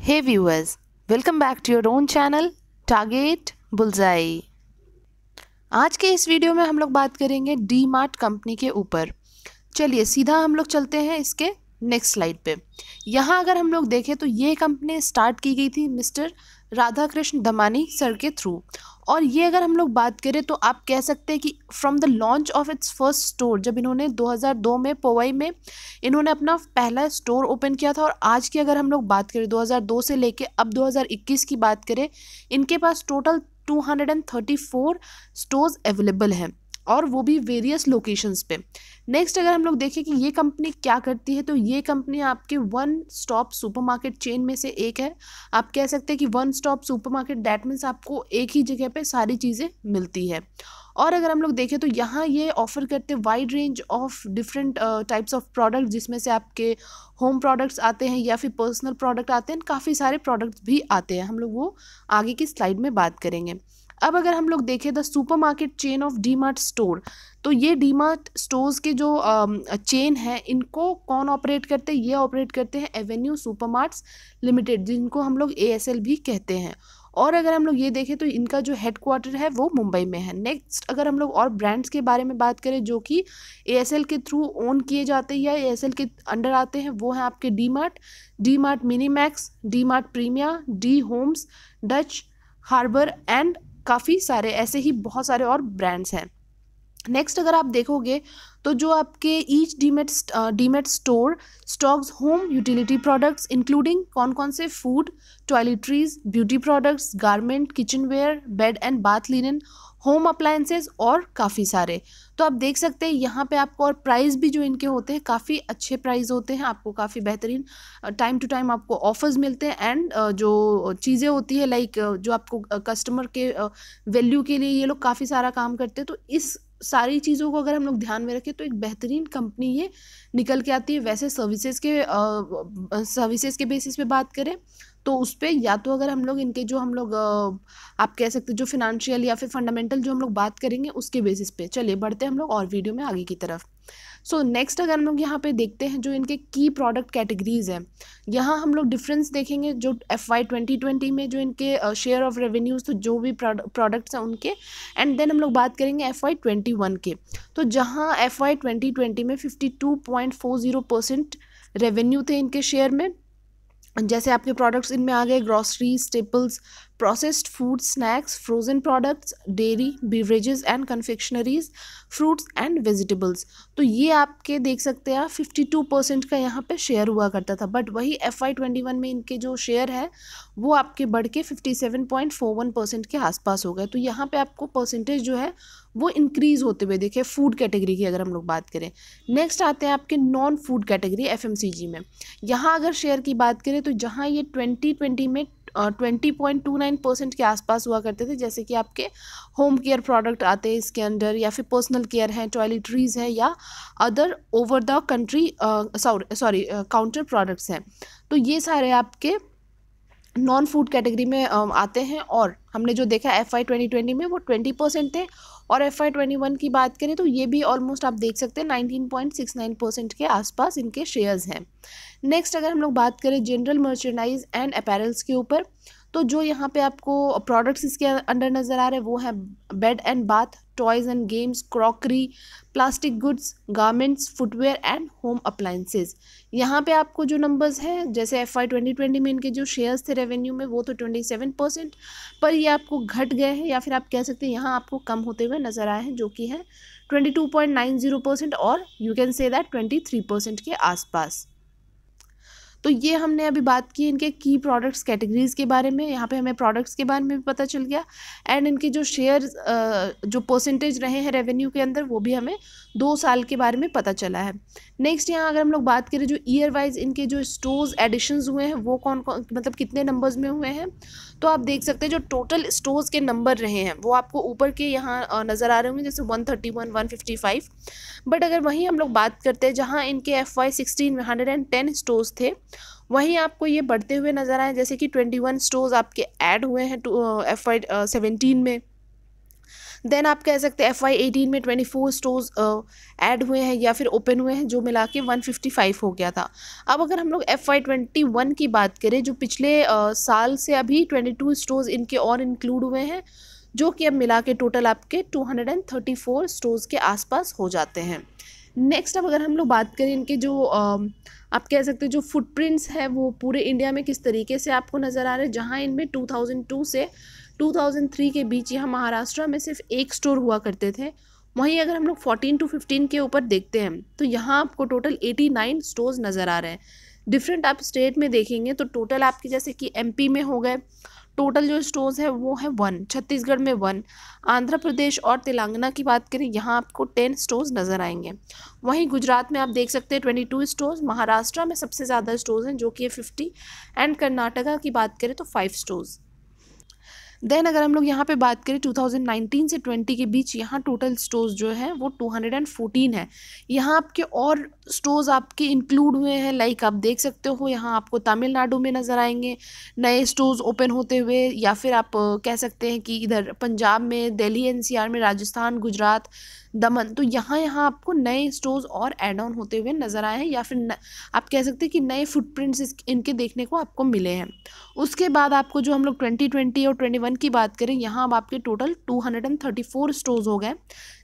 Hey viewers, welcome back to your own channel Target Bullseye। आज के इस video में हम लोग बात करेंगे डी मार्ट कंपनी के ऊपर। चलिए सीधा हम लोग चलते हैं इसके नेक्स्ट स्लाइड पे। यहाँ अगर हम लोग देखें तो ये कंपनी स्टार्ट की गई थी मिस्टर राधा कृष्ण दमानी सर के थ्रू। और ये अगर हम लोग बात करें तो आप कह सकते हैं कि from the launch of its first store, जब इन्होंने 2002 में पोवई में इन्होंने अपना पहला स्टोर ओपन किया था, और आज की अगर हम लोग बात करें 2002 से लेके अब 2021 की बात करें, इनके पास टोटल 234 स्टोर्स अवेलेबल हैं, और वो भी वेरियस लोकेशंस पे। नेक्स्ट अगर हम लोग देखें कि ये कंपनी क्या करती है, तो ये कंपनी आपके वन स्टॉप सुपरमार्केट चेन में से एक है। आप कह सकते हैं कि one stop supermarket, that means आपको एक ही जगह पे सारी चीज़ें मिलती है। और अगर हम लोग देखें तो यहाँ ये ऑफर करते हैं wide range of different types of product, जिसमें से आपके होम प्रोडक्ट्स आते हैं या फिर पर्सनल प्रोडक्ट आते हैं, काफ़ी सारे प्रोडक्ट्स भी आते हैं। हम लोग वो आगे की स्लाइड में बात करेंगे। अब अगर हम लोग देखें the supermarket chain of D mart store, तो ये डी मार्ट स्टोर्स के जो चेन है, इनको कौन ऑपरेट करते हैं? ये ऑपरेट करते हैं एवेन्यू सुपरमार्ट्स लिमिटेड, जिनको हम लोग ASL भी कहते हैं। और अगर हम लोग ये देखें तो इनका जो हेडक्वार्टर है वो मुंबई में है। नेक्स्ट अगर हम लोग और ब्रांड्स के बारे में बात करें जो कि ASL के थ्रू ओन किए जाते हैं या ASL के अंडर आते हैं, वो हैं आपके D Mart Mini Max, D Mart Premia, D Homes, Dutch Harbour and काफ़ी सारे ऐसे ही बहुत सारे और ब्रांड्स हैं। नेक्स्ट अगर आप देखोगे तो जो आपके each demat store stocks home utility products including कौन कौन से food, toiletries, beauty products, garment, kitchenware, bed and bath linen, home appliances और काफ़ी सारे। तो आप देख सकते हैं यहाँ पे आपको, और प्राइस भी जो इनके होते हैं काफ़ी अच्छे प्राइस होते हैं, आपको काफ़ी बेहतरीन टाइम टू टाइम आपको ऑफर्स मिलते हैं। एंड जो चीज़ें होती है लाइक जो आपको कस्टमर के वैल्यू के लिए ये लोग काफ़ी सारा काम करते हैं। तो इस सारी चीज़ों को अगर हम लोग ध्यान में रखें तो एक बेहतरीन कंपनी ये निकल के आती है। वैसे सर्विसेज के बेसिस पे बात करें तो उस पर या तो अगर हम लोग इनके जो हम लोग आप कह सकते हैं जो फिनेंशियल या फिर फंडामेंटल जो हम लोग बात करेंगे उसके बेसिस पे। चलिए बढ़ते हैं हम लोग और वीडियो में आगे की तरफ। सो नेक्स्ट अगर हम लोग यहाँ पे देखते हैं जो इनके की प्रोडक्ट कैटेगरीज हैं, यहाँ हम लोग डिफरेंस देखेंगे जो FY 2020 में जो इनके शेयर ऑफ रेवेन्यूज़ तो जो भी प्रोडक्ट्स हैं उनके, एंड देन हम लोग बात करेंगे FY 21 के। तो जहाँ FY 2020 में 52.40% रेवेन्यू थे इनके शेयर में। जैसे आपके प्रोडक्ट्स इनमें आ गए grocery, staples, processed food, snacks, frozen products, dairy, beverages and confectioneries, fruits and vegetables. तो ये आपके देख सकते हैं 52% का यहाँ पे शेयर हुआ करता था। बट वही FY 21 में इनके जो शेयर है वो आपके बढ़ के 57.41% के आसपास हो गए। तो यहाँ पे आपको परसेंटेज जो है वो इंक्रीज़ होते हुए देखे फूड कैटेगरी की अगर हम लोग बात करें। नेक्स्ट आते हैं आपके नॉन फूड कैटेगरी FMCG में। यहाँ अगर शेयर की बात करें तो जहाँ ये 2020 में 20.29% के आसपास हुआ करते थे, जैसे कि आपके होम केयर प्रोडक्ट आते हैं इसके अंदर, या फिर पर्सनल केयर है, टॉयलेटरीज है, या other over the country counter products हैं। तो ये सारे आपके नॉन फूड कैटेगरी में आते हैं। और हमने जो देखा FY 2020 में वो 20% थे, और FY 21 की बात करें तो ये भी ऑलमोस्ट आप देख सकते हैं 19.69% के आसपास इनके शेयर्स हैं। नेक्स्ट अगर हम लोग बात करें जनरल मर्चेंडाइज एंड अपैरल्स के ऊपर, तो जो यहाँ पे आपको प्रोडक्ट्स इसके अंडर नज़र आ रहे हैं वो हैं bed and bath, toys and games, crockery, plastic goods, garments, footwear and home appliances. यहाँ पे आपको जो नंबर्स हैं जैसे FY 2020 में इनके जो शेयर्स थे रेवेन्यू में वो तो 27%, पर ये आपको घट गए हैं, या फिर आप कह सकते हैं यहाँ आपको कम होते हुए नज़र आए हैं, जो कि है 22.90%, और यू कैन से दैट 23% के आसपास। तो ये हमने अभी बात की इनके की प्रोडक्ट्स कैटेगरीज के बारे में। यहाँ पे हमें प्रोडक्ट्स के बारे में भी पता चल गया, एंड इनके जो शेयर जो परसेंटेज रहे हैं रेवेन्यू के अंदर वो भी हमें 2 साल के बारे में पता चला है। नेक्स्ट यहाँ अगर हम लोग बात करें जो ईयर वाइज इनके जो स्टोर्स एडिशंस हुए हैं वो कौन कौन मतलब कितने नंबर्स में हुए हैं, तो आप देख सकते हैं जो टोटल स्टोर्स के नंबर रहे हैं वो आपको ऊपर के यहाँ नज़र आ रहे होंगे, जैसे 131, 155। बट अगर वहीं हम लोग बात करते हैं जहाँ इनके FY 16 में 110 स्टोर्स थे, वहीं आपको ये बढ़ते हुए नज़र आए, जैसे कि 21 स्टोर्स आपके ऐड हुए हैं FY 17 में। देन आप कह सकते हैं FY18 में 24 स्टोर्स ऐड हुए हैं या फिर ओपन हुए हैं, जो मिला के 155 हो गया था। अब अगर हम लोग FY21 की बात करें, जो पिछले साल से अभी 22 स्टोर्स इनके और इंक्लूड हुए हैं, जो कि अब मिला के टोटल आपके 234 स्टोर्स के आसपास हो जाते हैं। नेक्स्ट अब अगर हम लोग बात करें इनके जो आप कह सकते हैं जो फुटप्रिंट्स है वो पूरे इंडिया में किस तरीके से आपको नज़र आ रहे हैं, जहाँ इनमें 2002 से 2003 के बीच यहाँ महाराष्ट्र में सिर्फ एक स्टोर हुआ करते थे। वहीं अगर हम लोग 14 to 15 के ऊपर देखते हैं तो यहाँ आपको टोटल 89 स्टोर्स नज़र आ रहे हैं। डिफरेंट आप स्टेट में देखेंगे तो टोटल आपके जैसे कि MP में हो गए, टोटल जो स्टोर्स है वो है 1, छत्तीसगढ़ में 1, आंध्र प्रदेश और तेलंगाना की बात करें यहाँ आपको 10 स्टोर्स नज़र आएंगे। वहीं गुजरात में आप देख सकते हैं 22 स्टोर्स, महाराष्ट्र में सबसे ज़्यादा स्टोर्स हैं जो कि 50, एंड कर्नाटका की बात करें तो 5 स्टोर्स। देन अगर हम लोग यहाँ पे बात करें 2019 से 20 के बीच यहाँ टोटल स्टोर्स जो है वो 214 है। यहाँ आपके और स्टोर्स आपके इंक्लूड हुए हैं, लाइक आप देख सकते हो यहाँ आपको तमिलनाडु में नज़र आएंगे नए स्टोर्स ओपन होते हुए, या फिर आप कह सकते हैं कि इधर पंजाब में, दिल्ली NCR में, राजस्थान, गुजरात, दमन, तो यहाँ आपको नए स्टोर्स और ऐड ऑन होते हुए नज़र आए हैं, या फिर आप कह सकते हैं कि नए फुटप्रिंट्स इनके देखने को आपको मिले हैं। उसके बाद आपको जो हम लोग 2020 और 21 की बात करें, यहाँ अब आपके टोटल 234 स्टोर्स हो गए,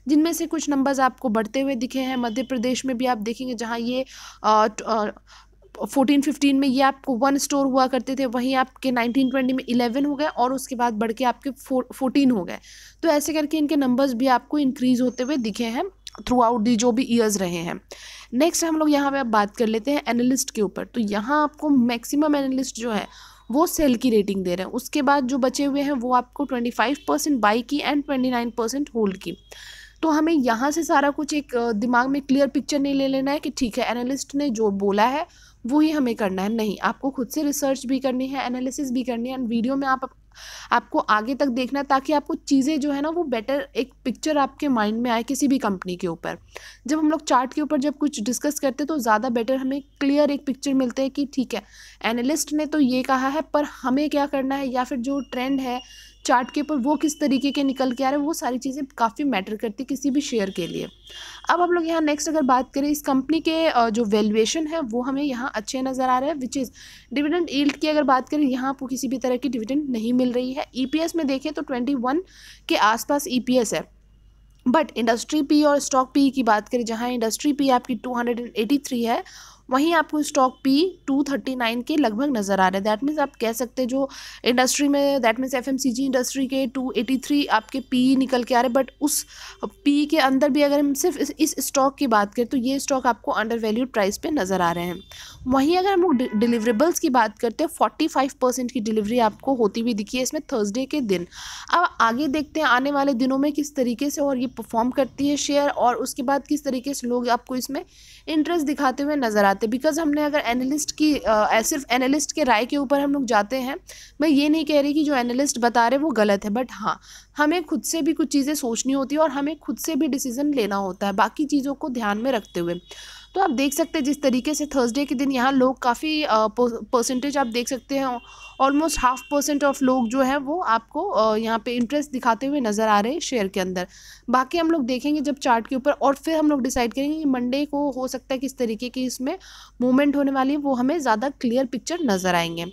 जिनमें से कुछ नंबर्स आपको बढ़ते हुए दिखे हैं। मध्य प्रदेश में भी आप देखेंगे जहाँ ये 14-15 में ये आपको 1 स्टोर हुआ करते थे, वहीं आपके 19-20 में 11 हो गए और उसके बाद बढ़ के आपके 14 हो गए। तो ऐसे करके इनके नंबर्स भी आपको इंक्रीज होते हुए दिखे हैं थ्रू आउट दी जो भी ईयर्स रहे हैं। नेक्स्ट हम लोग यहाँ पे अब बात कर लेते हैं एनालिस्ट के ऊपर। तो यहाँ आपको मैक्सिमम एनालिस्ट जो है वो सेल की रेटिंग दे रहे हैं, उसके बाद जो बचे हुए हैं वो आपको 25% बाई की एंड 29% होल्ड की। तो हमें यहाँ से सारा कुछ एक दिमाग में क्लियर पिक्चर नहीं ले लेना है कि ठीक है एनालिस्ट ने जो बोला है वो ही हमें करना है, नहीं, आपको खुद से रिसर्च भी करनी है, एनालिसिस भी करनी है, एंड वीडियो में आपको आगे तक देखना है ताकि आपको चीज़ें जो है ना वो बेटर एक पिक्चर आपके माइंड में आए किसी भी कंपनी के ऊपर। जब हम लोग चार्ट के ऊपर जब कुछ डिस्कस करते हैं तो ज़्यादा बेटर हमें क्लियर एक पिक्चर मिलते हैं कि ठीक है एनालिस्ट ने तो ये कहा है पर हमें क्या करना है, या फिर जो ट्रेंड है चार्ट के ऊपर वो किस तरीके के निकल के आ रहे हैं, वो सारी चीज़ें काफ़ी मैटर करती है किसी भी शेयर के लिए। अब हम लोग यहाँ नेक्स्ट अगर बात करें इस कंपनी के जो वैल्यूएशन है वो हमें यहाँ अच्छे नज़र आ रहे हैं, विच इज़ डिविडेंड यील्ड की अगर बात करें यहाँ आपको किसी भी तरह की डिविडेंड नहीं मिल रही है। EPS में देखें तो 21 के आसपास EPS है, बट इंडस्ट्री पी और स्टॉक पी की बात करें जहाँ इंडस्ट्री पी आपकी 283 है, वहीं आपको स्टॉक पी 239 के लगभग नज़र आ रहे हैं। दैट मीन्स आप कह सकते हैं जो इंडस्ट्री में दैट मीन्स FMCG इंडस्ट्री के 283 आपके पी निकल के आ रहे हैं, बट उस पी के अंदर भी अगर हम सिर्फ इस स्टॉक की बात करें तो ये स्टॉक आपको अंडर वैल्यूड प्राइस पे नज़र आ रहे हैं। वहीं अगर हम लोग डिलीवरेबल्स की बात करते हैं 45% की डिलीवरी आपको होती हुई दिखी है इसमें थर्सडे के दिन। अब आगे देखते हैं आने वाले दिनों में किस तरीके से और ये परफॉर्म करती है शेयर, और उसके बाद किस तरीके से लोग आपको इसमें इंटरेस्ट दिखाते हुए नज़र आते हैं। बिकॉज हमने अगर एनालिस्ट की सिर्फ एनालिस्ट के राय के ऊपर हम लोग जाते हैं, मैं ये नहीं कह रही कि जो एनालिस्ट बता रहे वो गलत है, बट हाँ हमें खुद से भी कुछ चीज़ें सोचनी होती है और हमें खुद से भी डिसीजन लेना होता है बाकी चीज़ों को ध्यान में रखते हुए। तो आप देख सकते हैं जिस तरीके से थर्सडे के दिन यहाँ लोग काफ़ी परसेंटेज आप देख सकते हैं, ऑलमोस्ट 0.5% ऑफ लोग जो है वो आपको यहाँ पे इंटरेस्ट दिखाते हुए नज़र आ रहे हैं शेयर के अंदर। बाकी हम लोग देखेंगे जब चार्ट के ऊपर और फिर हम लोग डिसाइड करेंगे कि मंडे को हो सकता है किस तरीके की इसमें मूवमेंट होने वाली है, वो हमें ज़्यादा क्लियर पिक्चर नज़र आएंगे।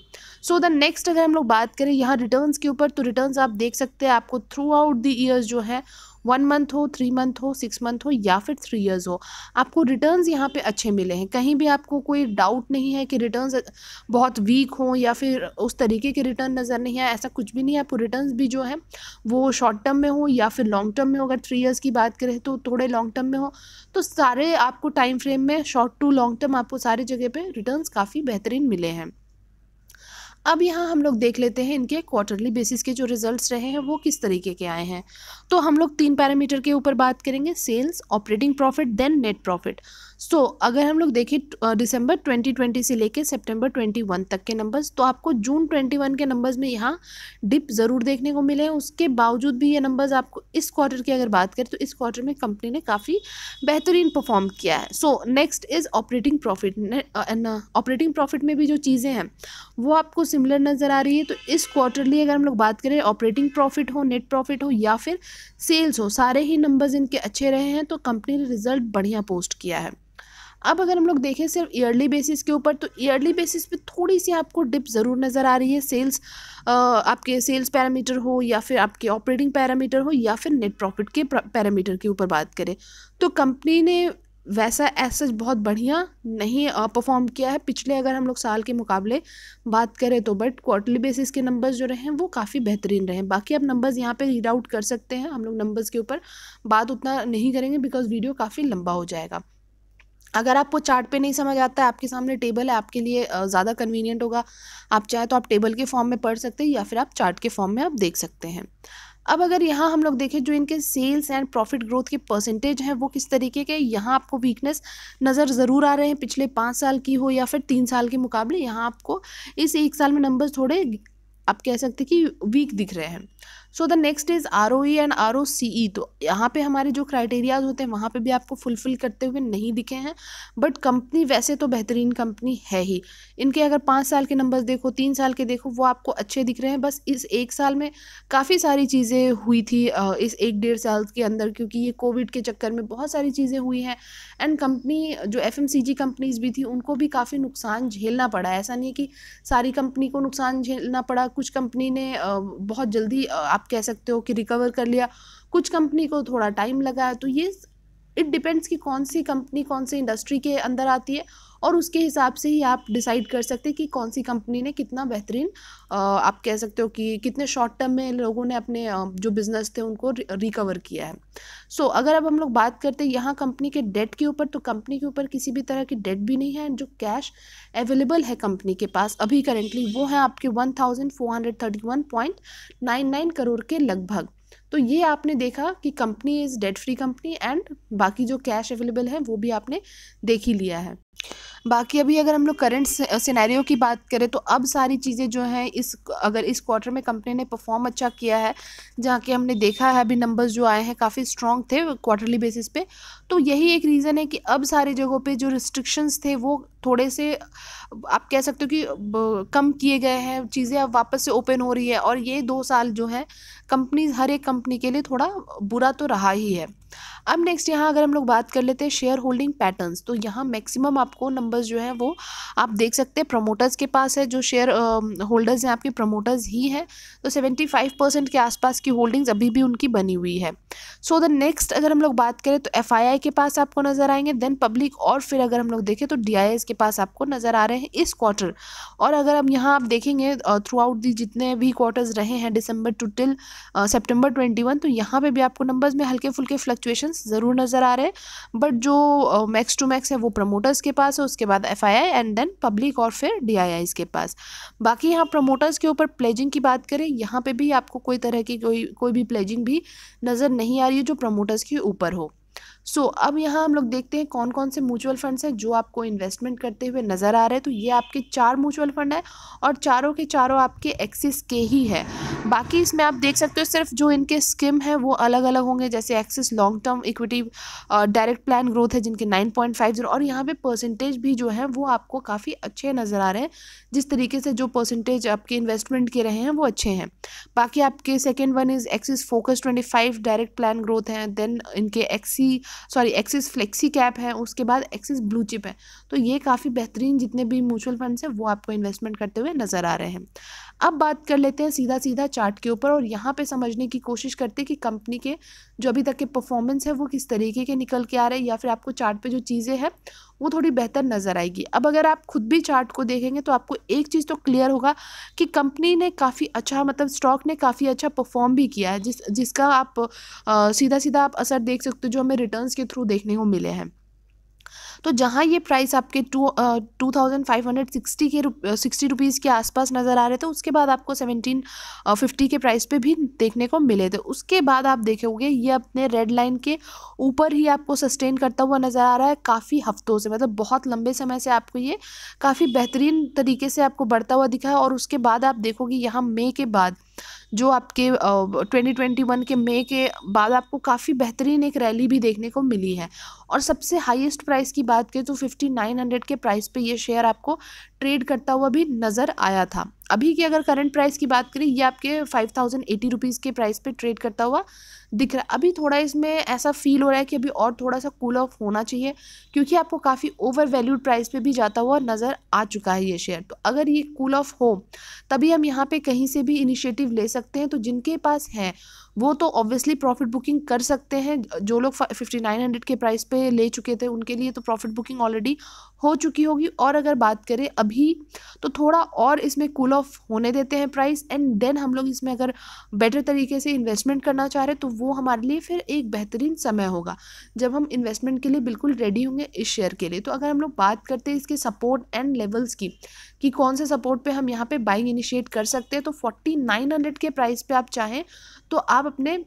सो द नेक्स्ट अगर हम लोग बात करें यहाँ रिटर्न्स के ऊपर, तो रिटर्न्स आप देख सकते हैं आपको थ्रू आउट द ईयर्स जो है 1 मंथ हो, 3 मंथ हो, 6 मंथ हो या फिर 3 ईयर्स हो, आपको रिटर्न्स यहाँ पे अच्छे मिले हैं। कहीं भी आपको कोई डाउट नहीं है कि रिटर्न्स बहुत वीक हो या फिर उस तरीके के रिटर्न नज़र नहीं आए, ऐसा कुछ भी नहीं है। आपको रिटर्न्स भी जो है वो शॉर्ट टर्म में हो या फिर लॉन्ग टर्म में हो, अगर 3 ईयर्स की बात करें तो थोड़े लॉन्ग टर्म में हो, तो सारे आपको टाइम फ्रेम में शॉर्ट टू लॉन्ग टर्म आपको सारी जगह पे रिटर्न्स काफ़ी बेहतरीन मिले हैं। अब यहाँ हम लोग देख लेते हैं इनके क्वार्टरली बेसिस के जो रिजल्ट्स रहे हैं वो किस तरीके के आए हैं। तो हम लोग 3 पैरामीटर के ऊपर बात करेंगे, sales, operating profit, then net profit. So अगर हम लोग देखें दिसंबर 2020 से लेके सितंबर 21 तक के नंबर्स, तो आपको जून 21 के नंबर्स में यहाँ डिप ज़रूर देखने को मिले हैं। उसके बावजूद भी ये नंबर्स आपको इस क्वार्टर की अगर बात करें तो इस क्वार्टर में कंपनी ने काफ़ी बेहतरीन परफॉर्म किया है। So next is operating profit. Operating profit में भी जो चीज़ें हैं वो आपको सिमिलर नज़र आ रही है। तो इस क्वार्टरली अगर हम लोग बात करें, ऑपरेटिंग प्रॉफिट हो, नेट प्रॉफिट हो या फिर सेल्स हो, सारे ही नंबर्स इनके अच्छे रहे हैं। तो कंपनी ने रिजल्ट बढ़िया पोस्ट किया है। अब अगर हम लोग देखें सिर्फ ईयरली बेसिस के ऊपर, तो ईयरली बेसिस पे थोड़ी सी आपको डिप ज़रूर नज़र आ रही है। सेल्स आपके सेल्स पैरामीटर हो या फिर आपके ऑपरेटिंग पैरामीटर हो या फिर नेट प्रॉफिट के पैरामीटर के ऊपर बात करें, तो कंपनी ने वैसा ऐसा बहुत बढ़िया नहीं परफॉर्म किया है पिछले, अगर हम लोग साल के मुकाबले बात करें तो। बट क्वार्टरली बेसिस के नंबर्स जो रहे हैं वो काफ़ी बेहतरीन रहे हैं। बाकी आप नंबर्स यहाँ पे रीड आउट कर सकते हैं। हम लोग नंबर्स के ऊपर बात उतना नहीं करेंगे बिकॉज वीडियो काफ़ी लंबा हो जाएगा। अगर आपको चार्ट पे नहीं समझ आता है, आपके सामने टेबल है, आपके लिए ज़्यादा कन्वीनियंट होगा, आप चाहे तो आप टेबल के फॉर्म में पढ़ सकते हैं या फिर आप चार्ट के फॉर्म में आप देख सकते हैं। अब अगर यहाँ हम लोग देखें जो इनके सेल्स एंड प्रॉफिट ग्रोथ के परसेंटेज हैं वो किस तरीके के, यहाँ आपको वीकनेस नज़र ज़रूर आ रहे हैं। पिछले 5 साल की हो या फिर 3 साल के मुकाबले यहाँ आपको इस 1 साल में नंबर्स थोड़े आप कह सकते हैं कि वीक दिख रहे हैं। So the next is ROE and ROCE। तो यहाँ पे हमारे जो क्राइटेरियाज होते हैं वहाँ पे भी आपको फुलफिल करते हुए नहीं दिखे हैं। बट कंपनी वैसे तो बेहतरीन कंपनी है ही। इनके अगर 5 साल के नंबर्स देखो, 3 साल के देखो, वो आपको अच्छे दिख रहे हैं। बस इस 1 साल में काफ़ी सारी चीज़ें हुई थी इस 1-1.5 साल के अंदर, क्योंकि ये कोविड के चक्कर में बहुत सारी चीज़ें हुई हैं। एंड कंपनी जो FMCG कंपनीज भी थी उनको भी काफ़ी नुकसान झेलना पड़ा। ऐसा नहीं है कि सारी कंपनी को नुकसान झेलना पड़ा। कुछ कंपनी ने बहुत जल्दी आप कह सकते हो कि रिकवर कर लिया, कुछ कंपनी को थोड़ा टाइम लगा। तो ये इट डिपेंड्स कि कौन सी कंपनी कौन सी इंडस्ट्री के अंदर आती है, और उसके हिसाब से ही आप डिसाइड कर सकते हैं कि कौन सी कंपनी ने कितना बेहतरीन आप कह सकते हो कि कितने शॉर्ट टर्म में लोगों ने अपने जो बिजनेस थे उनको रिकवर किया है। सो अगर अब हम लोग बात करते हैं यहाँ कंपनी के डेट के ऊपर, तो कंपनी के ऊपर किसी भी तरह की डेट भी नहीं है। जो कैश अवेलेबल है कंपनी के पास अभी करेंटली वो है आपके 1431.99 करोड़ के लगभग। तो ये आपने देखा कि company is debt free company, and बाकी जो कैश अवेलेबल है वो भी आपने देख ही लिया है। बाकी अभी अगर हम लोग करंट सिनेरियो की बात करें, तो अब सारी चीज़ें जो हैं अगर इस क्वार्टर में कंपनी ने परफॉर्म अच्छा किया है, जहाँ कि हमने देखा है अभी नंबर्स जो आए हैं काफ़ी स्ट्रॉन्ग थे क्वार्टरली बेसिस पे। तो यही एक रीज़न है कि अब सारी जगहों पे जो रिस्ट्रिक्शंस थे वो थोड़े से आप कह सकते हो कि कम किए गए हैं। चीज़ें अब वापस से ओपन हो रही है, और ये 2 साल जो है हर एक कंपनी के लिए थोड़ा बुरा तो रहा ही है। अब नेक्स्ट यहाँ अगर हम लोग बात कर लेते हैं शेयर होल्डिंग पैटर्न्स, तो यहाँ मैक्सिमम आपको नंबर्स जो है वो आप देख सकते हैं प्रमोटर्स के पास है। जो शेयर होल्डर्स हैं आपके प्रमोटर्स ही हैं। तो 75% के आसपास की होल्डिंग्स अभी भी उनकी बनी हुई है। सो द नेक्स्ट अगर हम लोग बात करें तो FII के पास आपको नज़र आएंगे, देन पब्लिक, और फिर अगर हम लोग देखें तो DIIs के पास आपको नज़र आ रहे हैं इस क्वार्टर। और अगर हम यहाँ आप देखेंगे थ्रू आउट दी जितने भी क्वार्टर्स रहे हैं दिसंबर टू टिल सितंबर 21, तो यहाँ पे भी आपको नंबर्स में हल्के फुल्के फ्लक्चुएशंस ज़रूर नज़र आ रहे हैं। बट जो मैक्स टू मैक्स है वो प्रमोटर्स के पास है, उसके बाद FII एंड देन पब्लिक और फिर DIIs के पास। बाकी यहाँ प्रमोटर्स के ऊपर प्लेजिंग की बात करें, यहाँ पे भी आपको कोई तरह की कोई भी प्लेजिंग भी नज़र नहीं आ रही है जो प्रमोटर्स के ऊपर हो। सो अब यहाँ हम लोग देखते हैं कौन कौन से म्यूचुअल फंड्स हैं जो आपको इन्वेस्टमेंट करते हुए नज़र आ रहे हैं। तो ये आपके 4 म्यूचुअल फंड है, और चारों के चारों आपके एक्सिस के ही है। बाकी इसमें आप देख सकते हो सिर्फ जो इनके स्कीम है वो अलग अलग होंगे, जैसे axis long term equity direct plan growth है जिनके 9.50, और यहाँ पे परसेंटेज भी जो है वो आपको काफ़ी अच्छे नज़र आ रहे हैं। जिस तरीके से जो परसेंटेज आपके इन्वेस्टमेंट के रहे हैं वो अच्छे हैं। बाकी आपके second one is axis focus 25 direct plan growth है, देन इनके एक्सिस फ्लेक्सी कैप है, उसके बाद एक्सिस ब्लू चिप है। तो ये काफ़ी बेहतरीन जितने भी म्यूचुअल फंड्स हैं वो आपको इन्वेस्टमेंट करते हुए नज़र आ रहे हैं। अब बात कर लेते हैं सीधा सीधा चार्ट के ऊपर, और यहाँ पे समझने की कोशिश करते हैं कि कंपनी के जो अभी तक के परफॉर्मेंस है वो किस तरीके के निकल के आ रहे हैं, या फिर आपको चार्ट पे जो चीज़ें हैं वो थोड़ी बेहतर नज़र आएगी। अब अगर आप खुद भी चार्ट को देखेंगे तो आपको एक चीज़ तो क्लियर होगा कि कंपनी ने काफ़ी अच्छा, मतलब स्टॉक ने काफ़ी अच्छा परफॉर्म भी किया है, जिसका आप सीधा सीधा आप असर देख सकते हो जो हमें रिटर्न्स के थ्रू देखने को मिले हैं। तो जहाँ ये प्राइस आपके 2560 के 60 रुपीज़ के आसपास नज़र आ रहे थे, उसके बाद आपको 1750 के प्राइस पे भी देखने को मिले थे। उसके बाद आप देखोगे ये अपने रेड लाइन के ऊपर ही आपको सस्टेन करता हुआ नज़र आ रहा है काफ़ी हफ्तों से, मतलब बहुत लंबे समय से आपको ये काफ़ी बेहतरीन तरीके से आपको बढ़ता हुआ दिखा है। और उसके बाद आप देखोगे यहाँ मई के बाद जो आपके 2021 के मई के बाद आपको काफ़ी बेहतरीन एक रैली भी देखने को मिली है। और सबसे हाईएस्ट प्राइस की बात करें तो 5900 के प्राइस पे ये शेयर आपको ट्रेड करता हुआ भी नज़र आया था। अभी की अगर करंट प्राइस की बात करें, ये आपके 5080 रुपीज़ के प्राइस पे ट्रेड करता हुआ दिख रहा है। अभी थोड़ा इसमें ऐसा फील हो रहा है कि अभी और थोड़ा सा कूल ऑफ होना चाहिए, क्योंकि आपको काफ़ी ओवर वैल्यूड प्राइस पे भी जाता हुआ नज़र आ चुका है ये शेयर। तो अगर ये कूल ऑफ हो तभी हम यहाँ पे कहीं से भी इनिशिएटिव ले सकते हैं। तो जिनके पास है वो तो ऑब्वियसली प्रॉफिट बुकिंग कर सकते हैं। जो लोग 5900 के प्राइस पे ले चुके थे उनके लिए तो प्रॉफिट बुकिंग ऑलरेडी हो चुकी होगी। और अगर बात करें अभी तो थोड़ा और इसमें कूल ऑफ होने देते हैं प्राइस, एंड देन हम लोग इसमें अगर बेटर तरीके से इन्वेस्टमेंट करना चाह रहे हैं तो वो हमारे लिए फिर एक बेहतरीन समय होगा जब हम इन्वेस्टमेंट के लिए बिल्कुल रेडी होंगे इस शेयर के लिए। तो अगर हम लोग बात करते हैं इसके सपोर्ट एंड लेवल्स की कि कौन से सपोर्ट पे हम यहाँ पे बाइंग इनिशिएट कर सकते हैं, तो 4900 के प्राइस पे आप चाहें तो आप अपने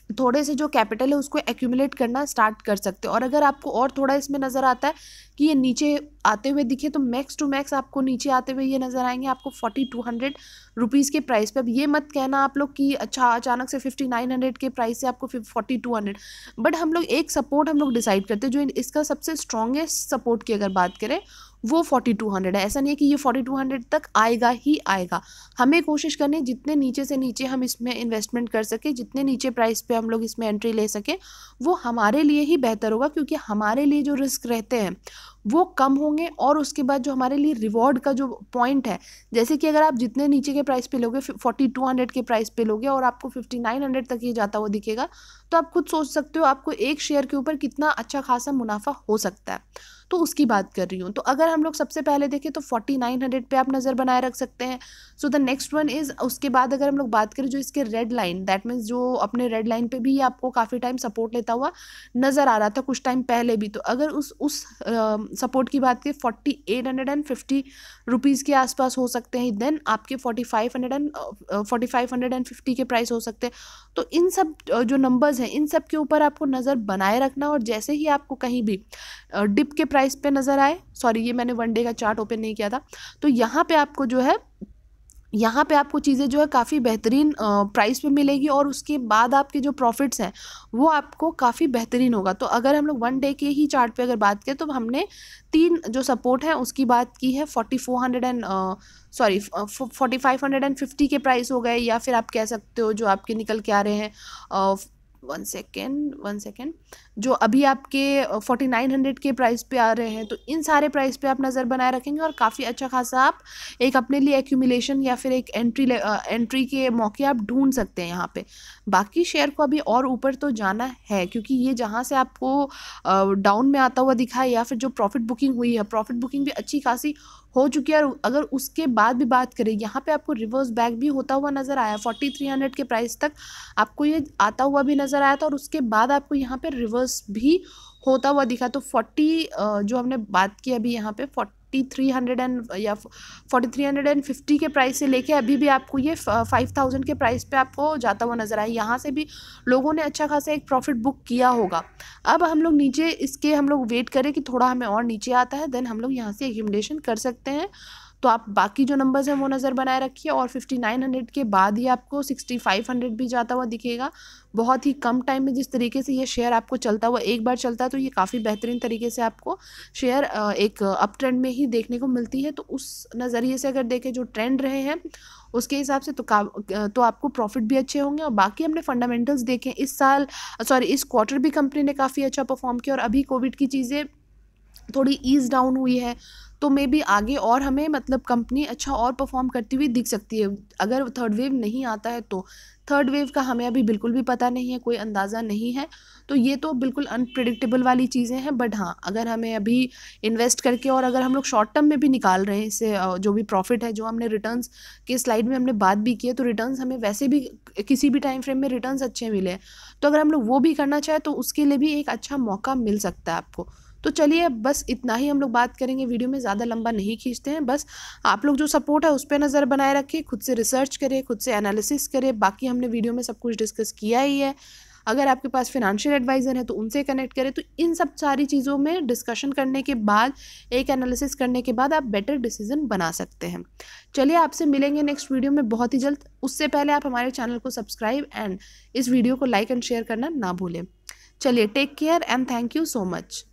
थोड़े से जो कैपिटल है उसको एक्यूमुलेट करना स्टार्ट कर सकते हो। और अगर आपको और थोड़ा इसमें नज़र आता है कि ये नीचे आते हुए दिखे तो मैक्स टू मैक्स आपको नीचे आते हुए ये नज़र आएंगे आपको 4200 रुपीज़ के प्राइस पे। अब ये मत कहना आप लोग कि अच्छा अचानक से 5900 के प्राइस से आपको 4200, बट हम लोग एक सपोर्ट हम लोग डिसाइड करते हैं जो इसका सबसे स्ट्रॉन्गेस्ट सपोर्ट की अगर बात करें वो 4200 है। ऐसा नहीं है कि ये 4200 तक आएगा ही आएगा, हमें कोशिश करनी है जितने नीचे से नीचे हम इसमें इन्वेस्टमेंट कर सके, जितने नीचे प्राइस पे हम लोग इसमें एंट्री ले सके वो हमारे लिए ही बेहतर होगा, क्योंकि हमारे लिए जो रिस्क रहते हैं वो कम होंगे। और उसके बाद जो हमारे लिए रिवॉर्ड का जो पॉइंट है, जैसे कि अगर आप जितने नीचे के प्राइस पे लोगे 4200 के प्राइस पे लोगे और आपको 5900 तक ये जाता हुआ दिखेगा, तो आप खुद सोच सकते हो आपको एक शेयर के ऊपर कितना अच्छा खासा मुनाफा हो सकता है। तो उसकी बात कर रही हूँ। तो अगर हम लोग सबसे पहले देखें तो 4900 पे आप नज़र बनाए रख सकते हैं। So the next one is, उसके बाद अगर हम लोग बात करें जो इसके रेड लाइन, दैट मीन्स जो अपने रेड लाइन पे भी आपको काफ़ी टाइम सपोर्ट लेता हुआ नज़र आ रहा था कुछ टाइम पहले भी। तो अगर उस सपोर्ट की बात करें 4850 रुपीज़ के आसपास हो सकते हैं, देन आपके 4550 के प्राइस हो सकते हैं। तो इन सब जो नंबर्स हैं इन सब के ऊपर आपको नज़र बनाए रखना, और जैसे ही आपको कहीं भी डिप के प्राइस पे नज़र आए, सॉरी ये मैंने वन डे का चार्ट ओपन नहीं किया था, तो यहाँ पे आपको जो है यहाँ पे आपको चीज़ें जो है काफ़ी बेहतरीन प्राइस पे मिलेगी, और उसके बाद आपके जो प्रॉफिट्स हैं वो आपको काफ़ी बेहतरीन होगा। तो अगर हम लोग वन डे के ही चार्ट पे अगर बात करें तो हमने 3 जो सपोर्ट है उसकी बात की है, 4550 के प्राइस हो गए, या फिर आप कह सकते हो जो आपके निकल के आ रहे हैं 1 सेकेंड जो अभी आपके 4900 के प्राइस पे आ रहे हैं। तो इन सारे प्राइस पे आप नज़र बनाए रखेंगे और काफ़ी अच्छा खासा आप एक अपने लिए एक्यूमुलेशन या फिर एक एंट्री के मौके आप ढूंढ सकते हैं यहाँ पे। बाकी शेयर को अभी और ऊपर तो जाना है, क्योंकि ये जहाँ से आपको डाउन में आता हुआ दिखा है या फिर जो प्रॉफिट बुकिंग हुई है, प्रॉफिट बुकिंग भी अच्छी खासी हो चुकी है। और अगर उसके बाद भी बात करें यहाँ पे आपको रिवर्स बैक भी होता हुआ नज़र आया, 4300 के प्राइस तक आपको ये आता हुआ भी नज़र आया था, और उसके बाद आपको यहाँ पे रिवर्स भी होता हुआ दिखा। तो 40 जो हमने बात की अभी यहाँ पे 4350 के प्राइस से लेके अभी भी आपको ये 5000 के प्राइस पे आपको जाता हुआ नज़र आया। यहाँ से भी लोगों ने अच्छा खासा एक प्रॉफिट बुक किया होगा। अब हम लोग नीचे इसके हम लोग वेट करें कि थोड़ा हमें और नीचे आता है, देन हम लोग यहाँ से एक्यूमुलेशन कर सकते हैं। तो आप बाकी जो नंबर्स हैं वो नज़र बनाए रखिए, और 5900 के बाद ही आपको 6500 भी जाता हुआ दिखेगा। बहुत ही कम टाइम में जिस तरीके से ये शेयर आपको चलता हुआ एक बार चलता है तो ये काफ़ी बेहतरीन तरीके से आपको शेयर एक अप ट्रेंड में ही देखने को मिलती है। तो उस नज़रिए से अगर देखें जो ट्रेंड रहे हैं उसके हिसाब से तो आपको प्रॉफिट भी अच्छे होंगे। और बाकी हमने फंडामेंटल्स देखें, इस क्वार्टर भी कंपनी ने काफ़ी अच्छा परफॉर्म किया, और अभी कोविड की चीज़ें थोड़ी ईज डाउन हुई है तो मे बी आगे और हमें मतलब कंपनी अच्छा और परफॉर्म करती हुई दिख सकती है। अगर थर्ड वेव नहीं आता है तो थर्ड वेव का हमें अभी बिल्कुल भी पता नहीं है, कोई अंदाज़ा नहीं है। तो ये तो बिल्कुल अनप्रिडिक्टेबल वाली चीज़ें हैं। बट हाँ, अगर हमें अभी इन्वेस्ट करके और अगर हम लोग शॉर्ट टर्म में भी निकाल रहे हैं इससे जो भी प्रॉफिट है, जो हमने रिटर्न्स के स्लाइड में हमने बात भी की है, तो रिटर्न्स हमें वैसे भी किसी भी टाइम फ्रेम में रिटर्न्स अच्छे मिले हैं। तो अगर हम लोग वो भी करना चाहें तो उसके लिए भी एक अच्छा मौका मिल सकता है आपको। तो चलिए बस इतना ही हम लोग बात करेंगे वीडियो में, ज़्यादा लंबा नहीं खींचते हैं। बस आप लोग जो सपोर्ट है उस पर नज़र बनाए रखिए, खुद से रिसर्च करें, खुद से एनालिसिस करें। बाकी हमने वीडियो में सब कुछ डिस्कस किया ही है। अगर आपके पास फिनेंशियल एडवाइज़र है तो उनसे कनेक्ट करें। तो इन सब सारी चीज़ों में डिस्कशन करने के बाद, एक एनालिसिस करने के बाद आप बेटर डिसीजन बना सकते हैं। चलिए आपसे मिलेंगे नेक्स्ट वीडियो में बहुत ही जल्द। उससे पहले आप हमारे चैनल को सब्सक्राइब एंड इस वीडियो को लाइक एंड शेयर करना ना भूलें। चलिए take care and thank you so much.